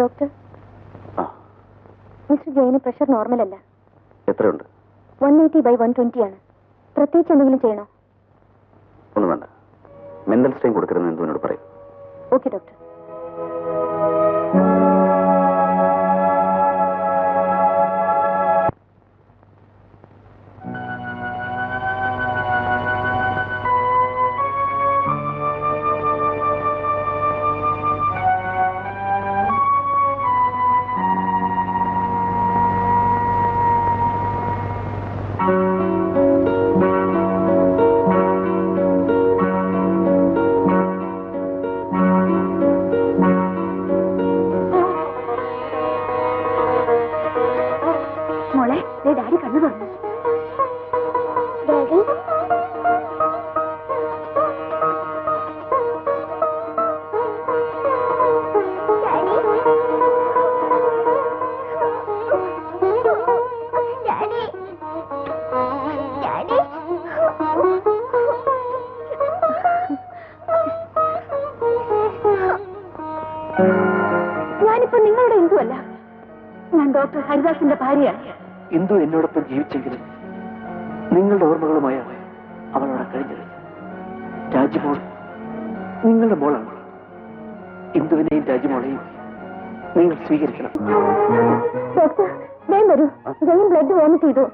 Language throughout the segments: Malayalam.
ഡോക്ടർ, മിസ്റ്റർ ജയന് പ്രഷർ നോർമൽ അല്ല. എത്രയുണ്ട്? 180/120 ആണ്. പ്രത്യേകിച്ച് എന്തെങ്കിലും ചെയ്യണോ? ഒന്നും വേണ്ട. മെന്റൽ സ്ട്രെയിൻ കൊടുക്കരുതെന്ന് എന്തുവിനോട് പറയും. Okay doctor. ഞാനിപ്പോ നിങ്ങളുടെ ഇന്ദു അല്ല, ഞാൻ ഡോക്ടർ ഹരിദാസിന്റെ ഭാര്യയാണ്. ഇന്ദു എന്നോടൊപ്പം ജീവിച്ചെങ്കിലും നിങ്ങളുടെ ഓർമ്മകളുമായാണ് അവളോടെ കഴിഞ്ഞത്. രാജ്യമോൾ നിങ്ങളുടെ മോളാണ്. ഇന്ദുവിനെയും രാജ്യമോളെയും നിങ്ങൾ സ്വീകരിക്കണം. ഡോക്ടർ, വേഗം വരൂ. ജയൻ ബ്ലഡ് വോമിറ്റ് ചെയ്തു.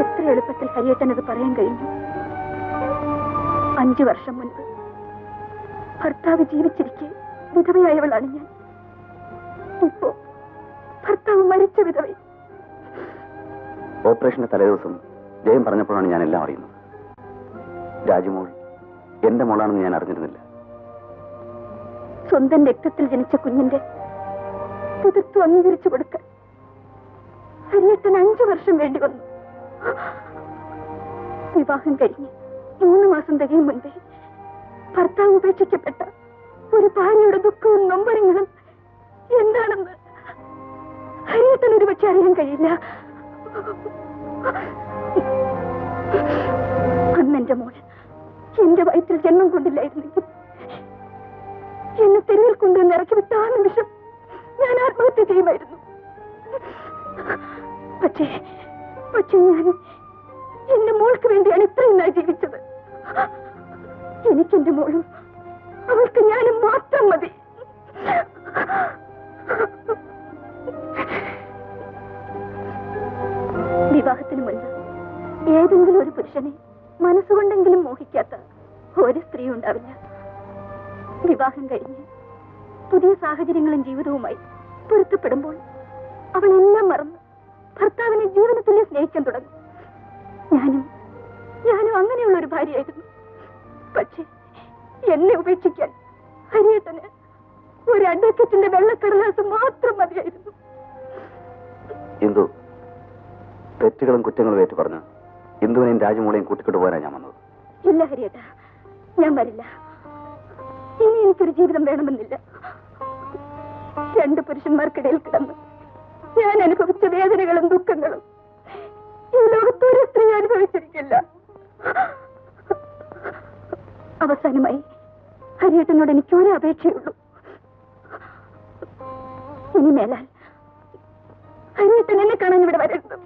എത്ര എളുപ്പത്തിൽ ഹരിയേട്ടനത് പറയാൻ കഴിഞ്ഞു. 5 വർഷം മുൻപ് ഭർത്താവ് ജീവിച്ചിരിക്കെ വിധവയായവളാണ് ഞാൻ. ഇപ്പോ ഭർത്താവ് മരിച്ച വിധവ. ഓപ്പറേഷന്റെ തലേദിവസം ജയം പറഞ്ഞപ്പോഴാണ് ഞാൻ എല്ലാം അറിയുന്നത്. രാജുമോൾ എന്റെ മോളാണെന്ന് ഞാൻ അറിഞ്ഞിരുന്നില്ല. സ്വന്തം രക്തത്തിൽ ജനിച്ച കുഞ്ഞിന്റെ പിതൃത്വം അംഗീകരിച്ചു കൊടുക്കാൻ ഹരിയേട്ടൻ 5 വർഷം വേണ്ടി വന്നു. വിവാഹം കഴിഞ്ഞ് 3 മാസം തികയും മുൻപേ ഭർത്താവ് ഉപേക്ഷിക്കപ്പെട്ട ഒരു ഭാര്യയുടെ ദുഃഖവും നൊമ്പരങ്ങളും എന്താണെന്ന് ഹരിയേട്ടൻ ഒരു പക്ഷെ അറിയാൻ കഴിയില്ല. അന്നെന്റെ മോൾ എന്റെ വയറ്റിൽ ജന്മം കൊണ്ടില്ലായിരുന്നെങ്കിൽ എന്നെ തെരുവിൽ കൊണ്ടുവന്ന് ഇറക്കി വിട്ട ആ നിമിഷം ഞാൻ ആത്മഹത്യ ചെയ്യുമായിരുന്നു. പക്ഷേ ഞാൻ എന്റെ മോൾക്ക് വേണ്ടിയാണ് ഇത്രയും നാൾ ജീവിച്ചത്. എനിക്കെന്റെ മോളും അവൾക്ക് ഞാനും മാത്രം മതി. വിവാഹത്തിന് മുൻപ് ഏതെങ്കിലും ഒരു പുരുഷനെ മനസ്സുകൊണ്ടെങ്കിലും മോഹിക്കാത്ത ഒരു സ്ത്രീ ഉണ്ടാവില്ല. വിവാഹം കഴിഞ്ഞ് പുതിയ സാഹചര്യങ്ങളും ജീവിതവുമായി പൊരുത്തപ്പെടുമ്പോൾ അവൾ എല്ലാം മറന്ന് ഭർത്താവിനെ ജീവനത്തിലെ സ്നേഹിക്കാൻ തുടങ്ങും. ഞാനും അങ്ങനെയുള്ള ഒരു ഭാര്യയായിരുന്നു. പക്ഷേ എന്നെ ഉപേക്ഷിക്കാൻ ഹരിയേട്ടന് ഒരു അഡ്വക്കറ്റിന്റെ വെള്ളക്കടലാസ് മാത്രം മതിയായിരുന്നു. ഇന്ദു തെറ്റുകളും കുറ്റങ്ങളും ഏറ്റു പറഞ്ഞ് ഇന്ദുവിനെയും രാജമോളെയും കൂട്ടിക്കൊണ്ടു പോകാനാണ് ഞാൻ വന്നത്. ഇല്ല ഹരിയേട്ട, ഞാൻ വരില്ല. ഇനി എനിക്കൊരു ജീവിതം വേണമെന്നില്ല. രണ്ട് പുരുഷന്മാർക്കിടയിൽ കിടന്ന് ഞാൻ അനുഭവിച്ച വേദനകളും ദുഃഖങ്ങളും ഈ ലോകത്തൊരു സ്ത്രീ അനുഭവിച്ചിരിക്കില്ല. അവസാനമായി ഹരിയേട്ടനോട് എനിക്കൊരു അപേക്ഷയുള്ളൂ. ഇനി മേലാൽ ഹരിയേട്ടൻ എന്നെ കാണാൻ ഇവിടെ വരരുത്.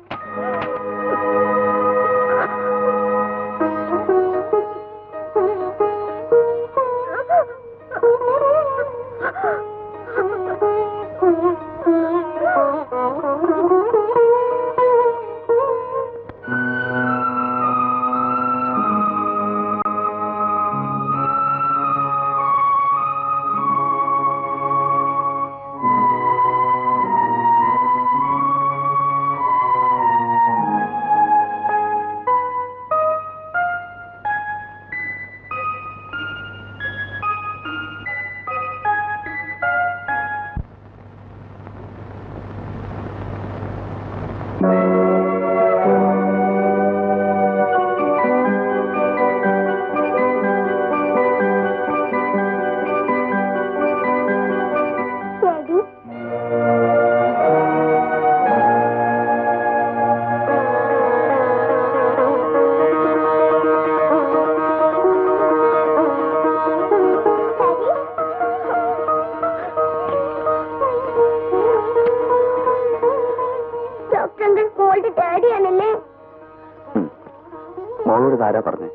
മോളോട് ആരാ പറഞ്ഞേ?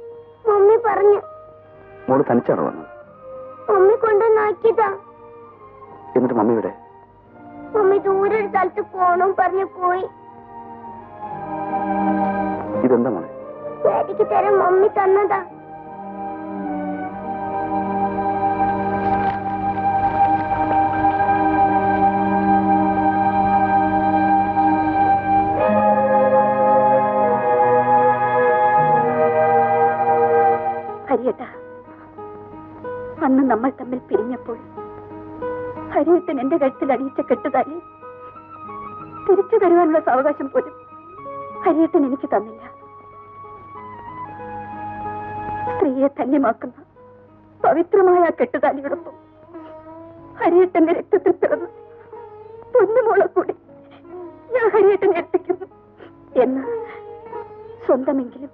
മമ്മി പറഞ്ഞു. മോള് തനിച്ചാണോ വന്നത്? മമ്മി കൊണ്ടുവന്നാക്കിയതാ. എന്നിട്ട് മമ്മി ഇവിടെ? മമ്മി ദൂരെ ഒരു സ്ഥലത്ത് പോണം പറഞ്ഞു പോയി. ഇതെന്താ മോളെ? ഡാഡിക്ക് തരാൻ മമ്മി തന്നതാ. ഹരിയേട്ട, അന്ന് നമ്മൾ തമ്മിൽ പിരിഞ്ഞപ്പോൾ ഹരിയേട്ടൻ എന്റെ കഴുത്തിൽ അണിയിച്ച കെട്ടുതാലി തിരിച്ചു തരുവാനുള്ള സാവകാശം പോലും ഹരിയേട്ടൻ എനിക്ക് തന്നില്ല. സ്ത്രീയെ ധന്യമാക്കുന്ന പവിത്രമായ ആ കെട്ടുതാലിയോടൊപ്പം ഹരിയേട്ടന്റെ രക്തത്തിൽ പിറന്ന് പൊന്നുമോളെ കൂടി ഞാൻ ഹരിയേട്ടനെ ഏൽപ്പിക്കുന്നു എന്ന് സ്വന്തമെങ്കിലും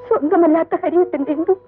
സ്വന്തമല്ലാത്ത ഹരിയേട്ടന്റെ എന്തും